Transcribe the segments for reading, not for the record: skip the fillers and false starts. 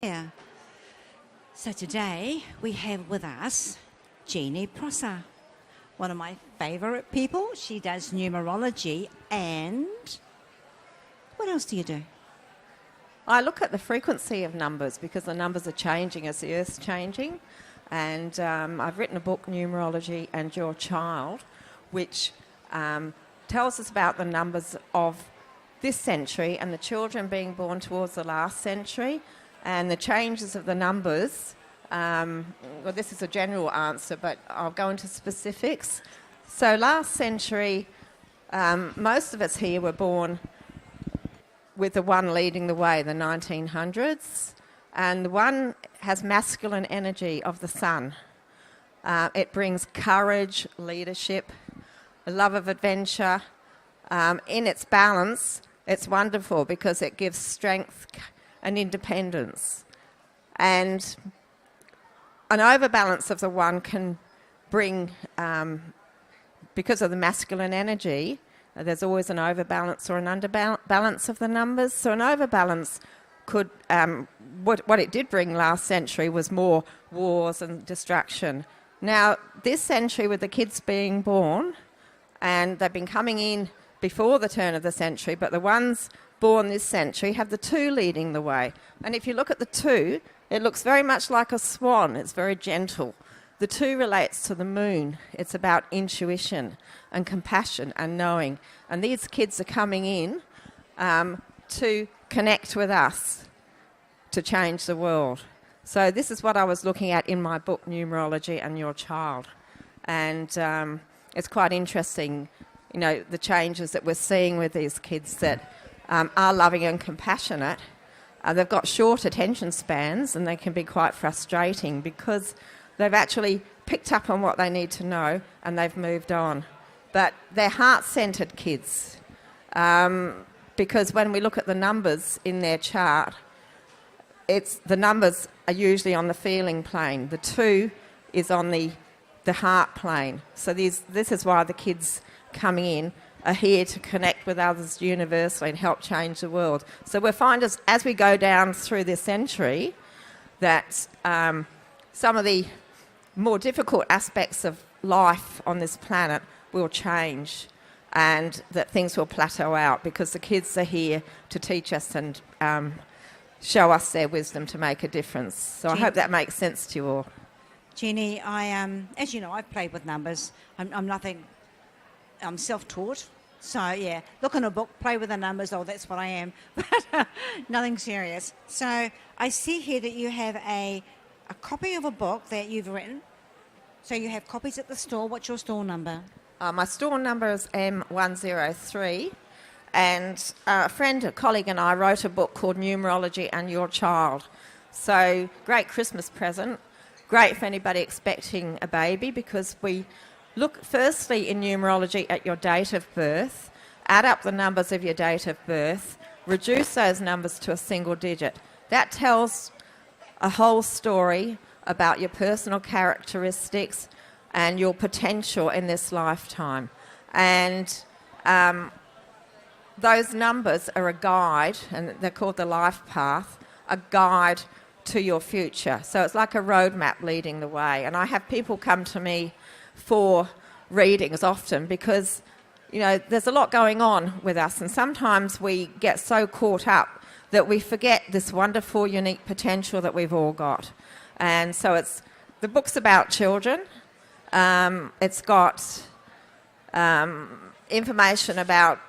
Yeah. So today we have with us Jeanne Prosser, one of my favourite people. She does numerology and what else do you do? I look at the frequency of numbers because the numbers are changing as the Earth's changing. And I've written a book, Numerology and Your Child, which tells us about the numbers of this century and the children being born towards the last century and the changes of the numbers. Well, this is a general answer, but I'll go into specifics. So last century, most of us here were born with the one leading the way, the 1900s. And the one has masculine energy of the sun. It brings courage, leadership, a love of adventure. In its balance, it's wonderful because it gives strength and independence. And an overbalance of the one can bring, because of the masculine energy, there's always an overbalance or an underbalance of the numbers. So an overbalance could, what it did bring last century was more wars and destruction. Now, this century with the kids being born, and they've been coming in before the turn of the century, but the ones born this century have the two leading the way. And if you look at the two, it looks very much like a swan. It's very gentle. The two relates to the moon. It's about intuition and compassion and knowing. And these kids are coming in to connect with us to change the world. So this is what I was looking at in my book, Numerology and Your Child. And it's quite interesting, you know, the changes that we're seeing with these kids that are loving and compassionate. They've got short attention spans and they can be quite frustrating because they've actually picked up on what they need to know and they've moved on. But they're heart-centred kids because when we look at the numbers in their chart, the numbers are usually on the feeling plane. The 2 is on the heart plane. So this is why the kids coming in are here to connect with others universally and help change the world. So we'll find as we go down through this century that some of the more difficult aspects of life on this planet will change and that things will plateau out because the kids are here to teach us and show us their wisdom to make a difference. So I hope that makes sense to you all. Jeanne, as you know, I've played with numbers. I'm self-taught. So, yeah, look in a book, play with the numbers. Oh, that's what I am. But nothing serious. So I see here that you have a copy of a book that you've written. So you have copies at the store. What's your store number? My store number is M103. And a friend, a colleague and I wrote a book called Numerology and Your Child. So great Christmas present. Great for anybody expecting a baby because we look firstly in numerology at your date of birth, add up the numbers of your date of birth, reduce those numbers to a single digit. That tells a whole story about your personal characteristics and your potential in this lifetime. And those numbers are a guide, and they're called the life path, a guide to your future. So it's like a roadmap leading the way. And I have people come to me for readings often because, you know, there's a lot going on with us and sometimes we get so caught up that we forget this wonderful, unique potential that we've all got. And so the book's about children. It's got information about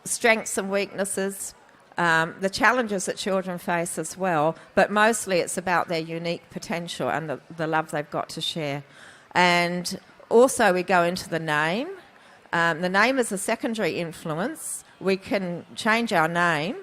strengths and weaknesses, the challenges that children face as well, but mostly it's about their unique potential and the love they've got to share. And also we go into the name. The name is a secondary influence. We can change our name,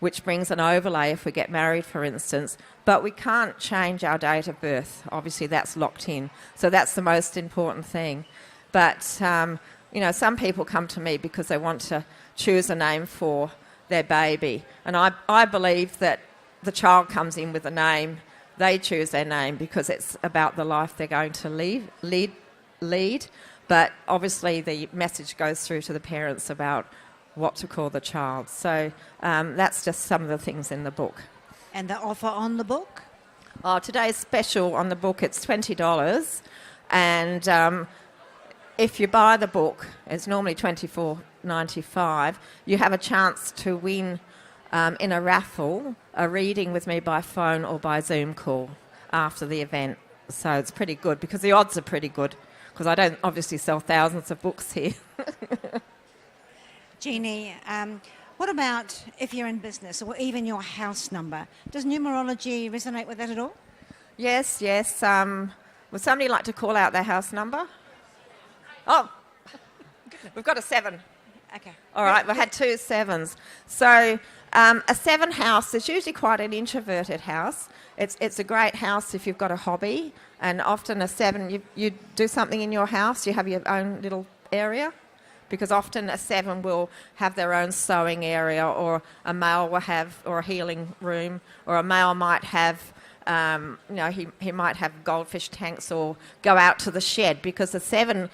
which brings an overlay if we get married, for instance, but we can't change our date of birth. Obviously, that's locked in. So that's the most important thing. But, you know, some people come to me because they want to choose a name for their baby. And I believe that the child comes in with a name. They choose their name because it's about the life they're going to lead. But obviously the message goes through to the parents about what to call the child. So that's just some of the things in the book. And the offer on the book? Oh, today's special on the book, it's $20. And if you buy the book, it's normally $24.95. You have a chance to win in a raffle a reading with me by phone or by Zoom call after the event. So it's pretty good because the odds are pretty good because I don't obviously sell thousands of books here. Jeannie, what about if you're in business or even your house number? Does numerology resonate with that at all? Yes. Would somebody like to call out their house number? Oh, we've got a 7. Okay. All right, we had 2 7s. So a 7 house is usually quite an introverted house. It's a great house if you've got a hobby, and often a 7, you do something in your house, you have your own little area, because often a 7 will have their own sewing area, or a male will have, or a healing room, or a male might have, he might have goldfish tanks or go out to the shed, because a 7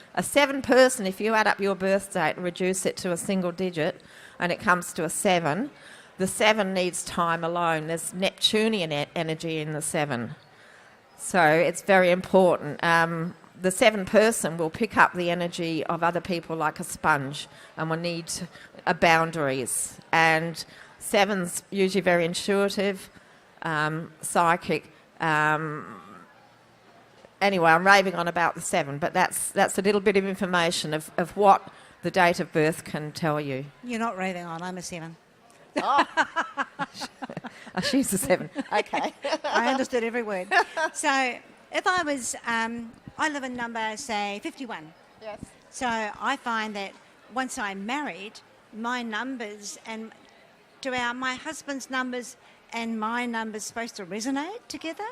person, if you add up your birth date and reduce it to a single digit, and it comes to a 7, the 7 needs time alone. There's Neptunian energy in the 7. So it's very important. The 7 person will pick up the energy of other people like a sponge and will need boundaries. And 7's usually very intuitive, psychic. Anyway, I'm raving on about the 7, but that's a little bit of information of what the date of birth can tell you. You're not raving on, I'm a 7. Oh. She's a 7. Okay. I understood every word. So if I was, I live in number, say, 51. Yes. So I find that once I'm married, my numbers and my husband's numbers and my numbers supposed to resonate together?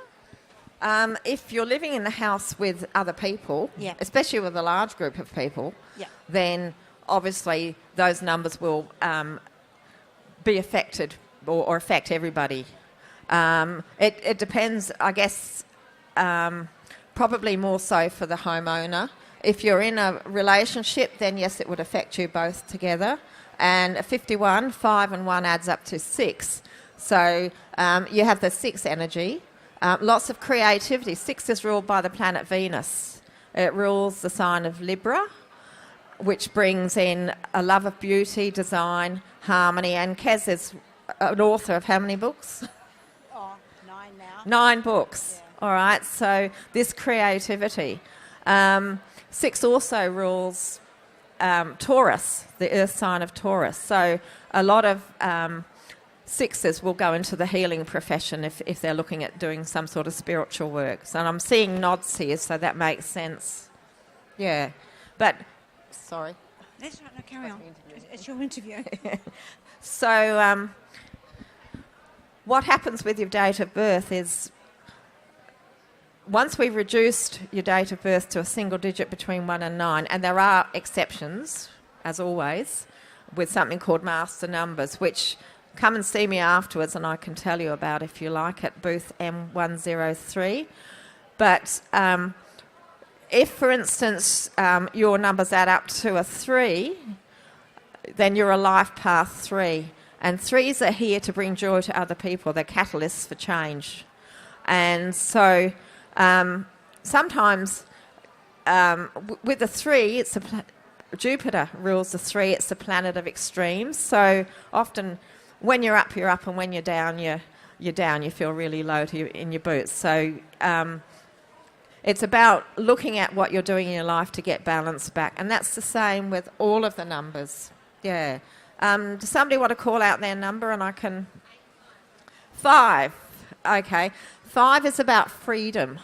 If you're living in the house with other people, Yeah. especially with a large group of people, Yeah. then obviously those numbers will be affected or affect everybody. It depends, I guess, probably more so for the homeowner. If you're in a relationship, then yes, it would affect you both together. And a 51, 5 and 1 adds up to 6. So you have the 6 energy. Lots of creativity. 6 is ruled by the planet Venus. It rules the sign of Libra, which brings in a love of beauty, design, harmony. And Kez is an author of how many books? Oh, 9 now. 9 books. Yeah. All right, so this creativity. 6 also rules Taurus, the earth sign of Taurus. So a lot of 6s will go into the healing profession if they're looking at doing some sort of spiritual work. So I'm seeing nods here, so that makes sense. Yeah. But, sorry. That's right, no, carry on. It's your interview. So what happens with your date of birth is once we've reduced your date of birth to a single digit between 1 and 9, and there are exceptions, as always, with something called master numbers, which come and see me afterwards and I can tell you about if you like at booth M103. But if, for instance, your numbers add up to a 3, then you're a life path 3. And 3s are here to bring joy to other people. They're catalysts for change. And so sometimes with the 3, Jupiter rules the 3. It's the planet of extremes. So often when you're up, and when you're down, you're down. You feel really low in your boots. So it's about looking at what you're doing in your life to get balance back. And that's the same with all of the numbers. Yeah. Does somebody want to call out their number and I can... 5. Okay. 5 is about freedom.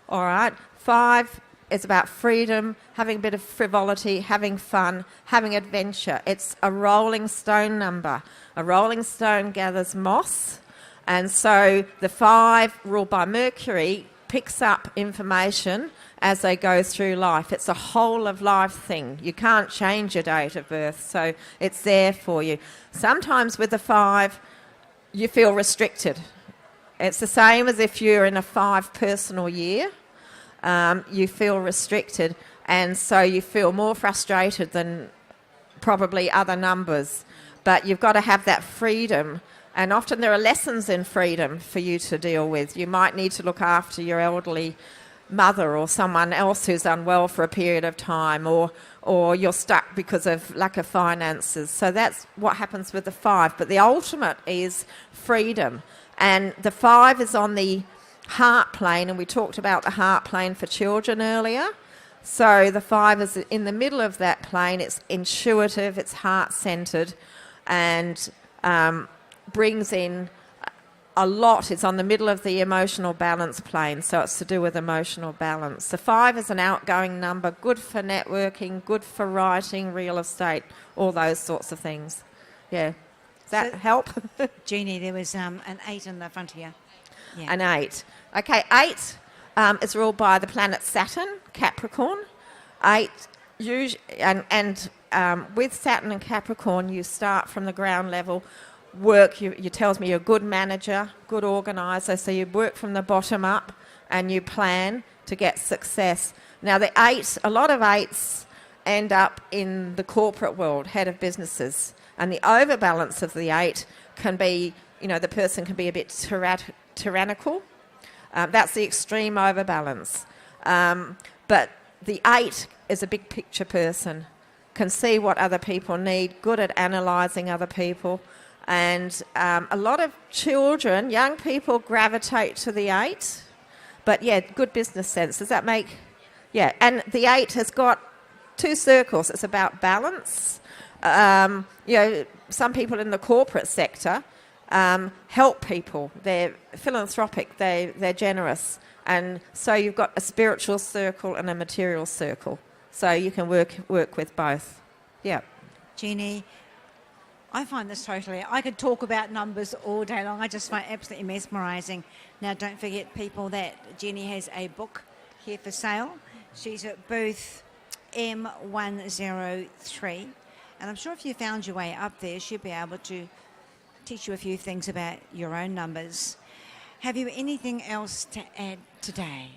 All right. 5 is about freedom, having a bit of frivolity, having fun, having adventure. It's a rolling stone number. A rolling stone gathers moss. And so the 5, ruled by Mercury, picks up information as they go through life. It's a whole of life thing. You can't change your date of birth, so it's there for you. Sometimes with the 5, you feel restricted. It's the same as if you're in a 5 personal year. You feel restricted, and so you feel more frustrated than probably other numbers. But you've got to have that freedom And often there are lessons in freedom for you to deal with. You might need to look after your elderly mother or someone else who's unwell for a period of time, or you're stuck because of lack of finances. So that's what happens with the 5. But the ultimate is freedom. And the 5 is on the heart plane, and we talked about the heart plane for children earlier. So the 5 is in the middle of that plane. It's intuitive, it's heart-centred, and brings in a lot. It's on the middle of the emotional balance plane, so it's to do with emotional balance. The 5 is an outgoing number, good for networking, good for writing, real estate, all those sorts of things. Yeah. Does that help? Jeannie, there was an 8 in the front here. Yeah. An 8. Okay, 8 is ruled by the planet Saturn, Capricorn. 8, and with Saturn and Capricorn, you start from the ground level. Work, you tells me you're a good manager, good organiser, so you work from the bottom up and you plan to get success. Now the 8, a lot of 8s end up in the corporate world, head of businesses, and the overbalance of the 8 can be, the person can be a bit tyrannical. That's the extreme overbalance. But the 8 is a big picture person, can see what other people need, good at analysing other people. And a lot of children, young people, gravitate to the 8. But yeah, good business sense. Does that make... Yeah, and the 8 has got 2 circles. It's about balance. Some people in the corporate sector help people. They're philanthropic. They're generous. And so you've got a spiritual circle and a material circle. So you can work with both. Yeah. Jeannie, I find this totally... I could talk about numbers all day long. I just find it absolutely mesmerising. Now, don't forget, people, that Jeannie has a book here for sale. She's at booth M103. And I'm sure if you found your way up there, she'll be able to teach you a few things about your own numbers. Have you anything else to add today?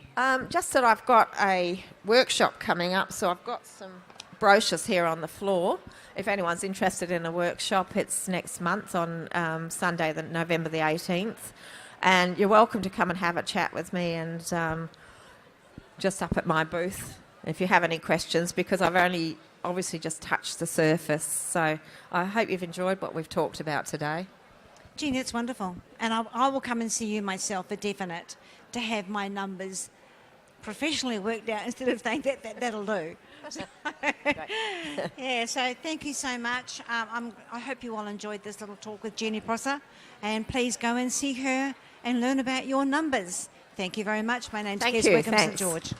Just that I've got a workshop coming up, so I've got some brochures here on the floor. If anyone's interested in a workshop, it's next month on Sunday, November the 18th. And you're welcome to come and have a chat with me, and just up at my booth if you have any questions, because I've only obviously just touched the surface. So I hope you've enjoyed what we've talked about today. Jeannie, it's wonderful. And I will come and see you myself for definite, to have my numbers professionally worked out instead of thinking that'll do. Yeah, so thank you so much. I hope you all enjoyed this little talk with Jeanne Prosser, and please go and see her and learn about your numbers. Thank you very much. My name's Kes Wickham St George.